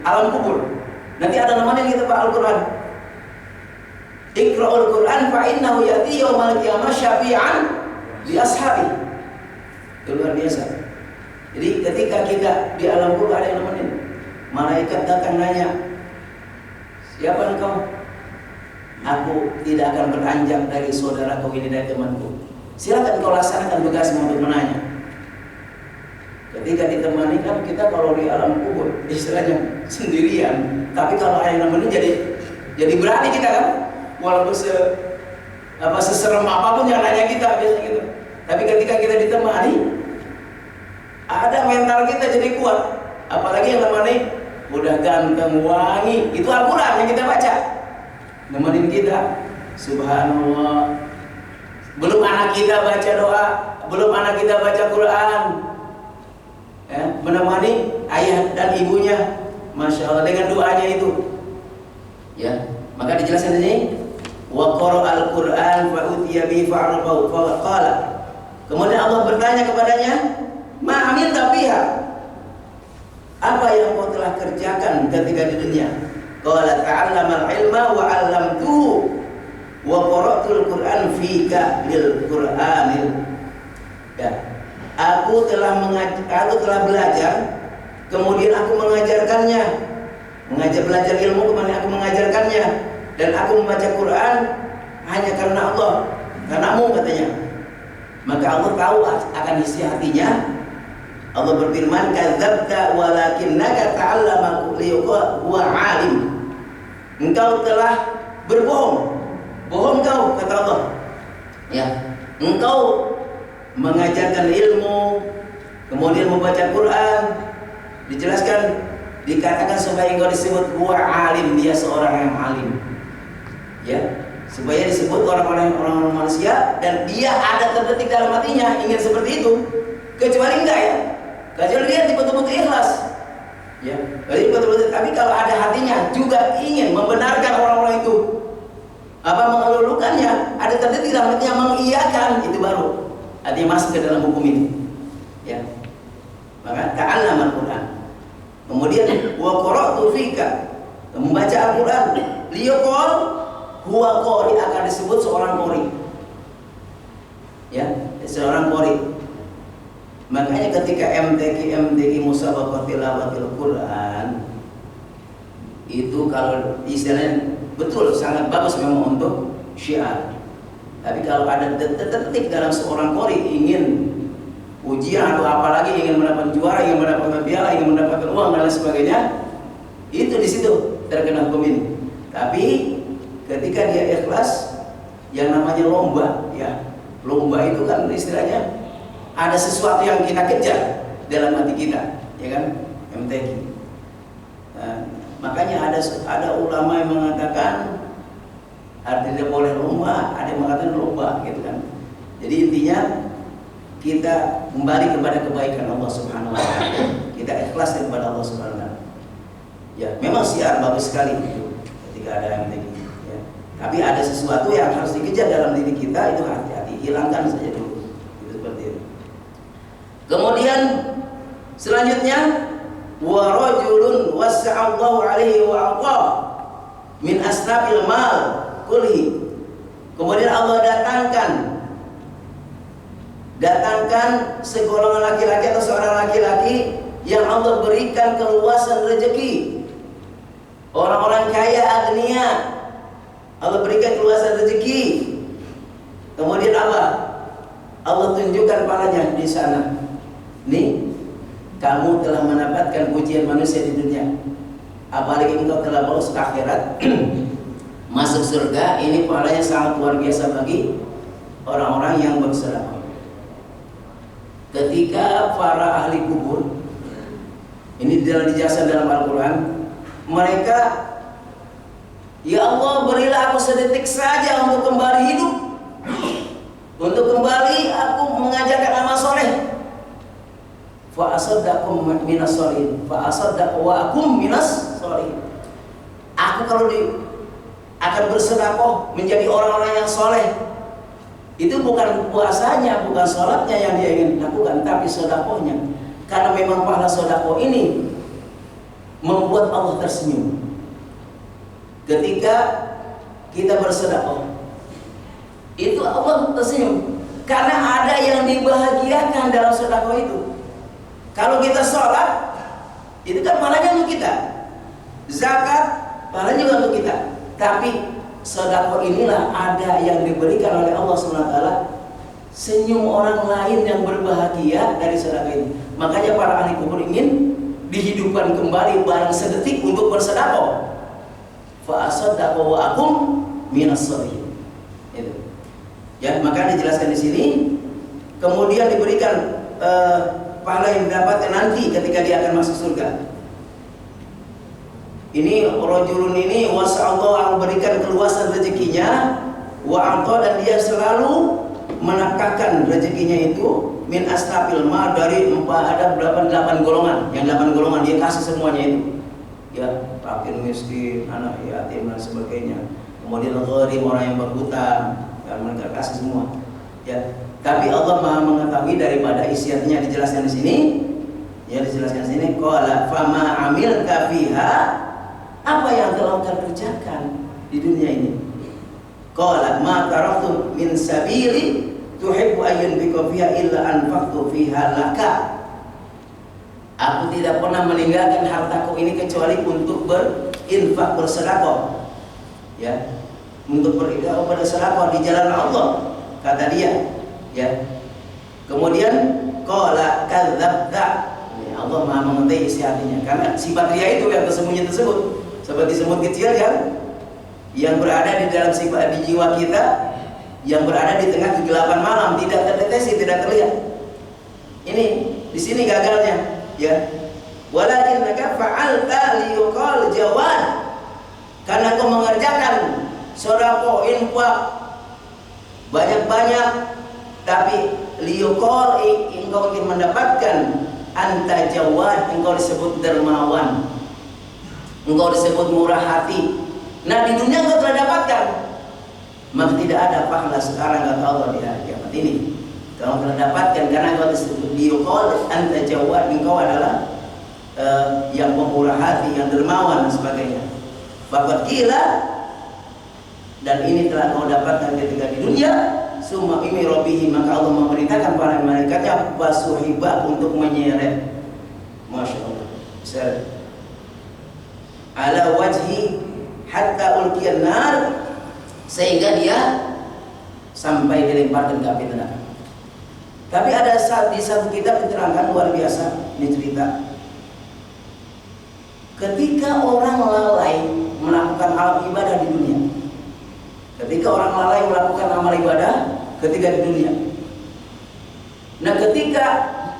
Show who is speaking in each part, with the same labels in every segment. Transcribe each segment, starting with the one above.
Speaker 1: alam kubur. Nanti ada namanya kita Pak Al-Quran. Iqra'ul Quran fa innahu ya'ti yaumal qiyamah syafi'an li ashabi. Itu luar biasa. Jadi ketika kita di alam kubur ada yang nemenin. Malaikat datang nanya, siapa engkau? Aku tidak akan beranjak dari saudara kau ini, dari temanku. Silakan kau laksanakan tugasmu untuk menanya. Ketika ditemani kan kita kalau di alam kubur istilahnya sendirian. Tapi kalau ada yang nemenin jadi berani kita kan. Walaupun seserem apapun yang nanya kita biasanya gitu. Tapi ketika kita ditemani, ada mental kita jadi kuat. Apalagi yang nemani udah ganteng, wangi, itu Al-Quran yang kita baca, nemenin kita. Subhanallah. Belum anak kita baca doa, belum anak kita baca Quran, ya, menemani ayah dan ibunya, masya Allah, dengan doanya itu, ya. Maka dijelaskan ini, wa qara'al Quran fa utiya bi fa'arafahu fa qala. Kemudian Allah bertanya kepadanya, ma amilta fiha? Apa yang kau telah kerjakan ketika di dunia? Qala ta'allamal ilma wa 'allamtuhu wa qara'tul Qur'an fika lil Qur'anil. Ya. Aku telah belajar, kemudian aku mengajarkannya. Belajar ilmu, kemudian aku mengajarkannya, dan aku membaca Quran hanya karena Allah, karenamu katanya. Maka Allah tahu akan isi hatinya. Allah berfirman, kadzabta walakinnaka ta'allama liyuqa huwa 'alim. Engkau telah berbohong. Bohong kau, kata Allah. Ya, engkau mengajarkan ilmu, kemudian membaca Quran. Dijelaskan, dikatakan supaya engkau disebut huwa 'alim, dia seorang yang alim. Ya, supaya disebut orang-orang manusia, dan dia ada terbetik dalam hatinya ingin seperti itu. Kecuali enggak ya. Kecuali dia betul-betul ikhlas, ya. Jadi betul-betul. Tapi kalau ada hatinya juga ingin membenarkan orang-orang itu, mengelulukannya, ada terdetik dalam hatinya mengiyakan, itu baru artinya masuk ke dalam hukum ini, ya. Maka ta'allamal Quran. Kemudian wa qara'tu fika, membaca Al-Quran, liyaqul huwa qari, akan disebut seorang qari, ya, seorang qari. Makanya ketika MTQ musabaqah tilawatil Quran itu, kalau istilahnya betul sangat bagus memang untuk syiar. Tapi kalau ada detik dalam seorang qari ingin ujian atau apalagi ingin mendapatkan juara, ingin mendapatkan piala, ingin mendapatkan uang dan lain sebagainya, itu di situ terkena hukum ini. Tapi ketika dia ikhlas, yang namanya lomba, ya, lomba itu kan istilahnya ada sesuatu yang kita kejar dalam hati kita, ya kan, MTQ. Nah, makanya ada ulama yang mengatakan tidak boleh lomba, ada yang mengatakan lomba, gitu kan. Jadi intinya kita kembali kepada kebaikan Allah Subhanahu wa taala. Kita ikhlas kepada Allah Subhanahu wa taala. Ya, memang syiar bagus sekali itu ketika ada MTQ, ya. Tapi ada sesuatu yang harus dikejar dalam diri kita, itu hati-hati, hilangkan saja dulu. Itu seperti itu. Kemudian selanjutnya, wa rajulun wasa'allahu alaihi wa aqah min asnabil mal kulli. Kemudian Allah datangkan segolongan laki-laki atau seorang laki-laki yang Allah berikan keluasan rezeki. Orang-orang kaya, agnia, Allah berikan keluasan rezeki. Kemudian Allah tunjukkan palanya di sana. Nih, kamu telah mendapatkan pujian manusia di dunia. Apalagi engkau telah lolos ke akhirat, masuk surga. Ini pahalanya sangat luar biasa bagi orang-orang yang bersedekah. Ketika para ahli kubur, ini dijelaskan dalam Al-Quran, mereka, ya Allah, berilah aku sedetik saja untuk kembali hidup, untuk kembali aku mengajarkan amal soleh. Fa asaddaqum minas sholihin, fa asaddaqu wa akum minas sholihin. Aku kalau akan bersedekah menjadi orang-orang yang soleh. Itu bukan puasanya, bukan sholatnya yang dia ingin lakukan, tapi sedekahnya. Karena memang pahala sedekah ini membuat Allah tersenyum. Ketika kita bersedekah, itu Allah tersenyum karena ada yang dibahagiakan dalam sedekah itu. Kalau kita sholat, itu kan pahalanya untuk kita. Zakat, pahalanya juga untuk kita. Tapi sedekah inilah ada yang diberikan oleh Allah SWT, senyum orang lain yang berbahagia dari sedekah ini. Makanya para ahli kubur ingin dihidupkan kembali barang sedetik untuk bersedekah. Fa asaddaqu wa akum minas sholihin. Itu. Ya, maka dijelaskan di sini. Kemudian diberikan pahala yang didapatkan nanti ketika dia akan masuk surga. Ini rajulun ini wasallahu Allah berikan keluasan rezekinya, wa anta, dan dia selalu menakahkan rezekinya itu min asnafil ma, dari ada 8 golongan. Yang 8 golongan dia kasih semuanya itu. Ya, fakir, miskin, anak yatim dan sebagainya. Kemudian gharib, orang yang berhutang, dan mereka kasih semua. Ya, tapi Allah Maha mengetahui daripada isiannya dijelaskan di sini. Ya, dijelaskan di sini qala fama amilka fiha, apa yang telah kau kerjakan di dunia ini. Qala ma taraktu min sabili tuhibbu ayyun bika fiha illa anfaqtu fiha laka. Aku tidak pernah meninggalkan hartaku ini kecuali untuk berinfak, bersedekah. Ya, untuk bersedekah di jalan Allah, kata dia. Ya. Kemudian qala kadzabta. Allah Maha mengetahui isi hatinya, karena sifat ria itu yang tersembunyi tersebut, seperti semut kecil yang berada di dalam sifat di jiwa kita, yang berada di tengah kegelapan malam, tidak terdeteksi, tidak terlihat. Ini di sini gagalnya, ya. Walakinnaka fa'alta liyuqal jawad, karena kau mengerjakan sedekah, infak banyak-banyak, tapi liyuqal, engkau ingin mendapatkan anta jawad, engkau disebut dermawan, engkau disebut murah hati. Nah, di dunia engkau telah dapatkan, maka tidak ada pahala sekarang kata Allah di hari kiamat ini. Kau telah dapatkan karena engkau disebut liyuqal anta jawad, engkau adalah yang pemurah hati, yang dermawan dan sebagainya. Bapak gila, dan ini telah kau dapatkan ketika di dunia. Summa imi robihi, maka Allah memerintahkan para malaikatnya basuhibah untuk menyeret, masya Allah, seret ala wajhi hatta ulqiyan nar, sehingga dia sampai dilemparkan ke api neraka. Tapi ada di satu kitab diterangkan luar biasa, ini cerita ketika orang lalai melakukan amal ibadah di dunia. Ketika orang lalai melakukan amal ibadah ketika di dunia. Nah, ketika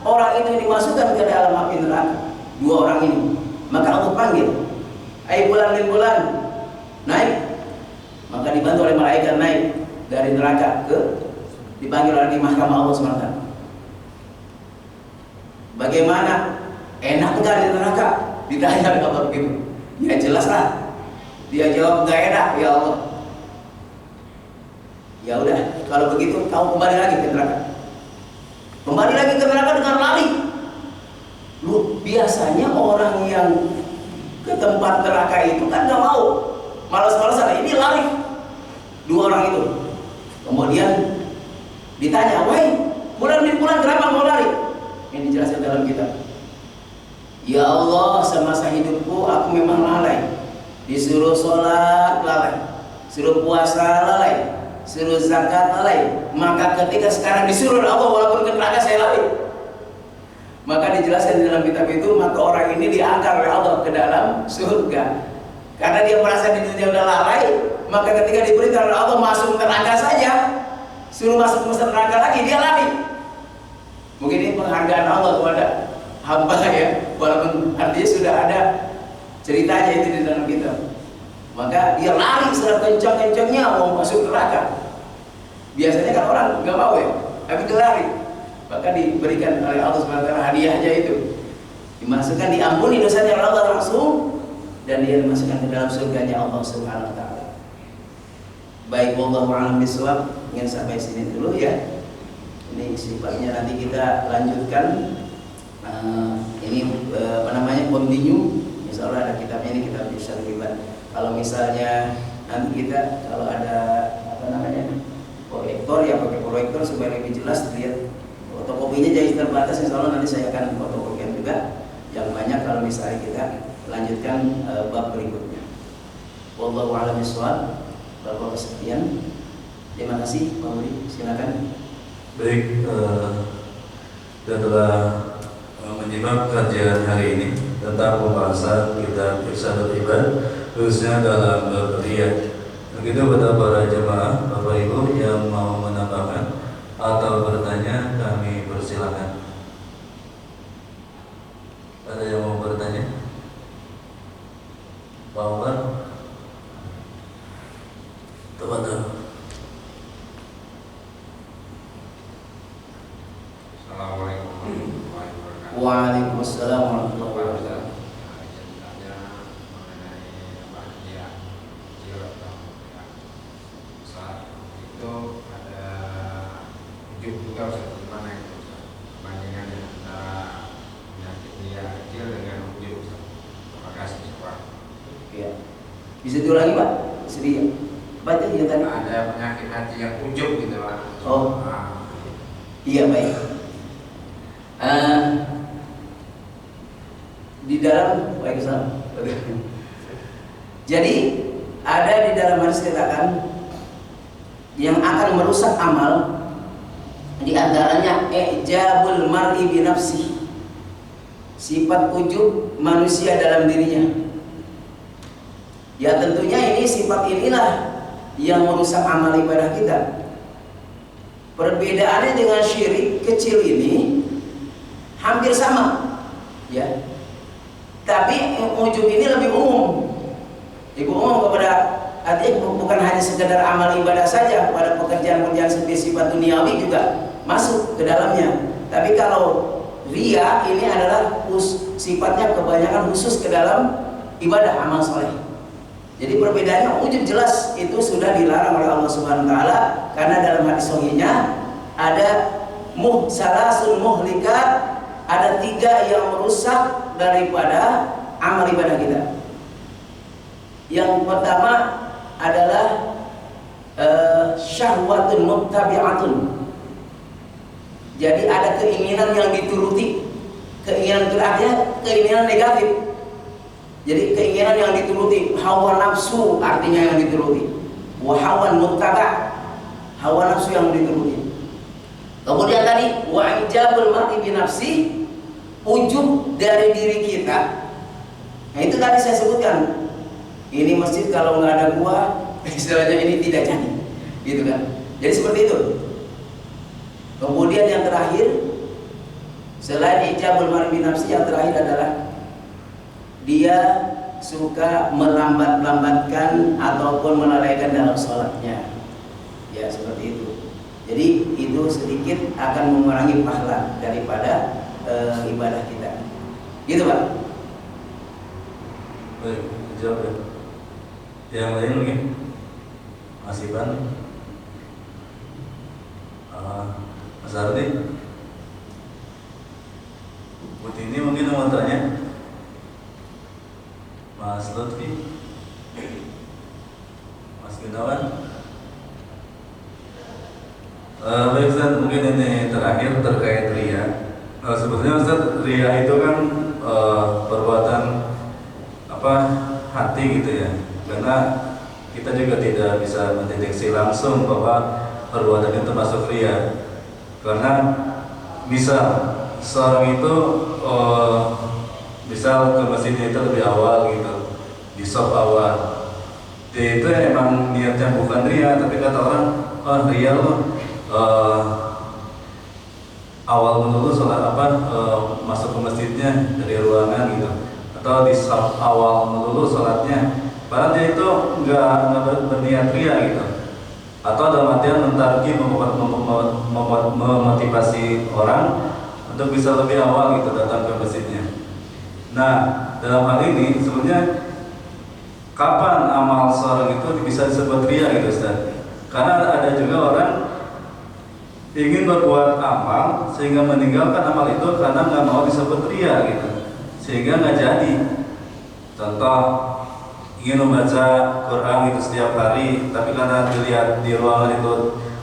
Speaker 1: orang itu dimasukkan ke dalam api neraka, 2 orang ini, maka Allah panggil, "Ai bulan bin bulan, naik." Maka dibantu oleh malaikat naik dari neraka dipanggil oleh di mahkamah Allah SWT. Bagaimana? Enak enggak di neraka? Ditanya oleh Allah begitu. Ya jelas lah. Dia jawab, "Enggak enak ya Allah." Ya udah, kalau begitu kau kembali lagi ke neraka. Kembali lagi ke neraka dengan lari. Lu biasanya orang yang ke tempat neraka itu kan gak mau, malas-malasan. Ini lari. 2 orang itu. Kemudian ditanya, "Wahai bulan bin bulan, kenapa mau lari?" Ini dijelaskan dalam kitab. "Ya Allah, semasa hidupku aku memang lalai. Disuruh sholat lalai, suruh puasa lalai, suruh zakat lalai. Maka ketika sekarang disuruh Allah walaupun ke neraka saya lari." Maka dijelaskan di dalam kitab itu, maka orang ini diangkat oleh Allah ke dalam surga. Karena dia merasa di dunia sudah lalai, maka ketika diberitahu oleh Allah masuk neraka saja, suruh masuk neraka lagi, dia lari. Mungkin ini penghargaan Allah kepada hamba ya, walaupun artinya sudah ada ceritanya itu di dalam kitab. Maka dia lari secara kencang-kencangnya mau masuk neraka. Biasanya kan orang nggak mau ya, tapi dia lari. Maka diberikan oleh Allah SWT hadiahnya itu, dimasukkan, diampuni dosanya oleh Allah langsung, dan dia dimasukkan ke dalam surganya Allah Subhanahu Wa Taala. Baik, wallahu a'lam bishawab. Ingin sampai sini dulu ya. Ini sifatnya nanti kita lanjutkan. Ini continue. Insya Allah ada kitabnya, ini kitab Irsyadul Ibad. Kalau misalnya nanti kita kalau ada apa namanya proyektor, ya pakai proyektor supaya lebih jelas lihat. Fotokopinya jadi terbatas, insya Allah nanti saya akan fotokopikan juga yang banyak kalau misalnya kita lanjutkan bab berikutnya. Wallahu a'lam bishawab. Bapak sekalian, terima kasih Pak Budi, silakan.
Speaker 2: Baik, kita telah menyimak kajian hari ini tentang pembahasan kitab Irsyadul Ibad, khususnya dalam bab riya. Begitu kepada para jemaah, Bapak Ibu yang mau menambahkan atau bertanya, kami persilakan. Ada yang mau bertanya? Pak Umar? Tafadhal.
Speaker 3: Assalamualaikum warahmatullahi wabarakatuh.
Speaker 1: Waalaikumsalam warahmatullahi wabarakatuh.
Speaker 3: Tanya mengenai apa dia saat itu ada ujub juga Ustaz, gimana itu Ustaz? Perbandingan antara penyakit dia kecil dengan ujub Ustaz. Terima kasih Pak.
Speaker 1: Ya. Bisa diulangi Pak? Sedih. Baca ya tadi.
Speaker 3: Ada penyakit hati yang ujub gitu Pak.
Speaker 1: Oh. Iya baik. Di dalam jadi ada di dalam hadis dikatakan yang akan merusak amal di antaranya ijabul mar'i bi nafsi, sifat ujub manusia dalam dirinya. Ya tentunya ini sifat inilah yang merusak amal ibadah kita. Perbedaannya dengan syirik kecil ini hampir sama, ya. Tapi ujub ini lebih umum. Lebih umum kepada artinya bukan hanya sekedar amal ibadah saja, pada pekerjaan-pekerjaan bersifat duniawi juga masuk ke dalamnya. Tapi kalau riya ini adalah sifatnya kebanyakan khusus ke dalam ibadah amal soleh. Jadi perbedaannya ujub jelas itu sudah dilarang oleh Allah Subhanahu wa taala, karena dalam hadis sahihnya ada salasun muhlikat, ada 3 yang merusak daripada amal ibadah kita. Yang pertama adalah syahwatun muttabi'atun. Jadi ada keinginan yang dituruti. Keinginan itu artinya keinginan negatif. Jadi keinginan yang dituruti, hawa nafsu artinya yang dituruti. Wa hawan muttaba', hawa nafsu yang dituruti. Kemudian tadi wa ijabul mar'i bi nafsi, ujub dari diri kita. Nah itu tadi saya sebutkan. Ini masjid kalau nggak ada gua, istilahnya ini tidak jadi, gitu kan? Jadi seperti itu. Kemudian yang terakhir, selain ijabul mar'i bi nafsi, yang terakhir adalah dia suka melambat-lambatkan ataupun melalaikan dalam sholatnya. Ya seperti itu. Jadi itu sedikit akan mengurangi pahala daripada ibadah kita. Gitu Pak.
Speaker 2: Baik, jawab ya. Yang lain mungkin Mas Iban, Mas Ardi, Butini mungkin mau tanya, Mas Lutfi, Mas Gunawan. Baik Ustaz, mungkin ini terakhir terkait riya. Sebetulnya Ustaz, riya itu kan perbuatan hati gitu ya. Karena kita juga tidak bisa mendeteksi langsung bahwa perbuatan itu termasuk riya. Karena misal seorang itu misal ke masjidnya itu lebih awal gitu, di shop awal, dia itu emang niatnya bukan riya, tapi kata orang, oh riya loh, awal dulu sholat masuk ke masjidnya dari ruangan gitu, atau di shop awal dulu sholatnya, padahal dia itu nggak berniat riya gitu, atau dalam artian mentarki memotivasi orang untuk bisa lebih awal gitu datang ke masjidnya. Nah, dalam hal ini sebenarnya kapan amal seorang itu bisa disebut riya gitu Ustaz? Karena ada juga orang ingin berbuat amal sehingga meninggalkan amal itu karena nggak mau disebut riya gitu, sehingga nggak jadi. Contoh, ingin membaca Quran itu setiap hari, tapi karena dilihat di ruangan itu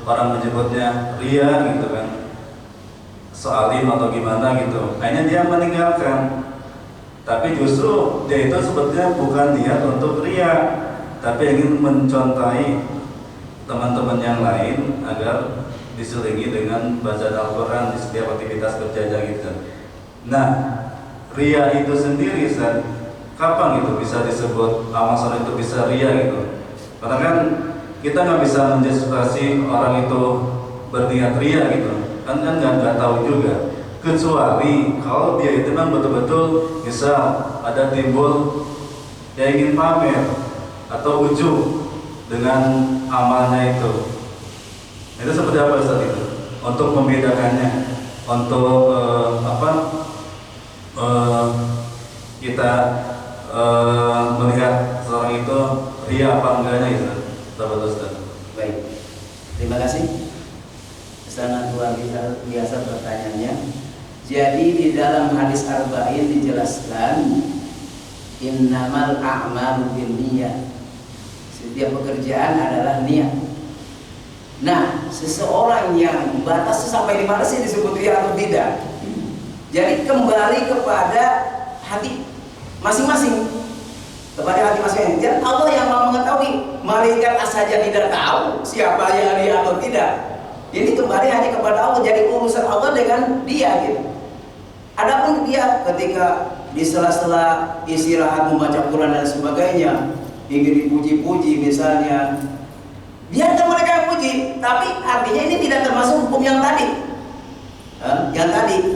Speaker 2: orang menyebutnya ria gitu kan, soalim atau gimana gitu, akhirnya dia meninggalkan. Tapi justru dia itu sebetulnya bukan niat untuk ria, tapi ingin mencontohi teman-teman yang lain agar diselingi dengan bacaan Al-Quran di setiap aktivitas kerjanya gitu. Nah, ria itu sendiri, kapan gitu bisa disebut amal soleh itu bisa ria gitu? Karena kan kita nggak bisa menjustifikasi orang itu berniat ria gitu, kan nggak tahu juga. Kecuali kalau dia itu memang betul-betul bisa ada timbul yang ingin pamer atau ujub dengan amalnya itu. Itu seperti apa Ustaz itu? Untuk membedakannya, untuk kita melihat seorang itu ria apa enggaknya itu, Ustaz.
Speaker 1: Baik, terima kasih. Sangat luar biasa pertanyaannya. Jadi di dalam hadis arba'in dijelaskan innamal a'malu binniyat. Setiap pekerjaan adalah niat. Nah, seseorang yang batasnya sampai di mana sih disebut ria atau tidak? Jadi kembali kepada hati masing-masing, kepada hati masing-masing. Dan Allah yang mau mengetahui. Malaikat saja tidak tahu siapa yang ria atau tidak. Ini kembali hanya kepada Allah. Jadi urusan Allah dengan dia gitu. Adapun dia ketika di sela-sela istirahat membaca Quran dan sebagainya ingin dipuji-puji misalnya, biarkan mereka yang puji, tapi artinya ini tidak termasuk hukum yang tadi.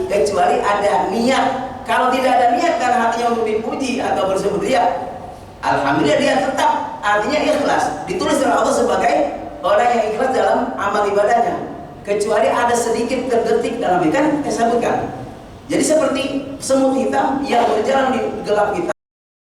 Speaker 1: Kecuali ada niat. Kalau tidak ada niat karena hatinya untuk dipuji atau bersebut ria, alhamdulillah dia tetap artinya ikhlas, ditulis oleh Allah sebagai orang yang ikhlas dalam amal ibadahnya. Kecuali ada sedikit terdetik dalam ikan, saya sebutkan. Jadi seperti semut hitam yang berjalan di gelap hitam.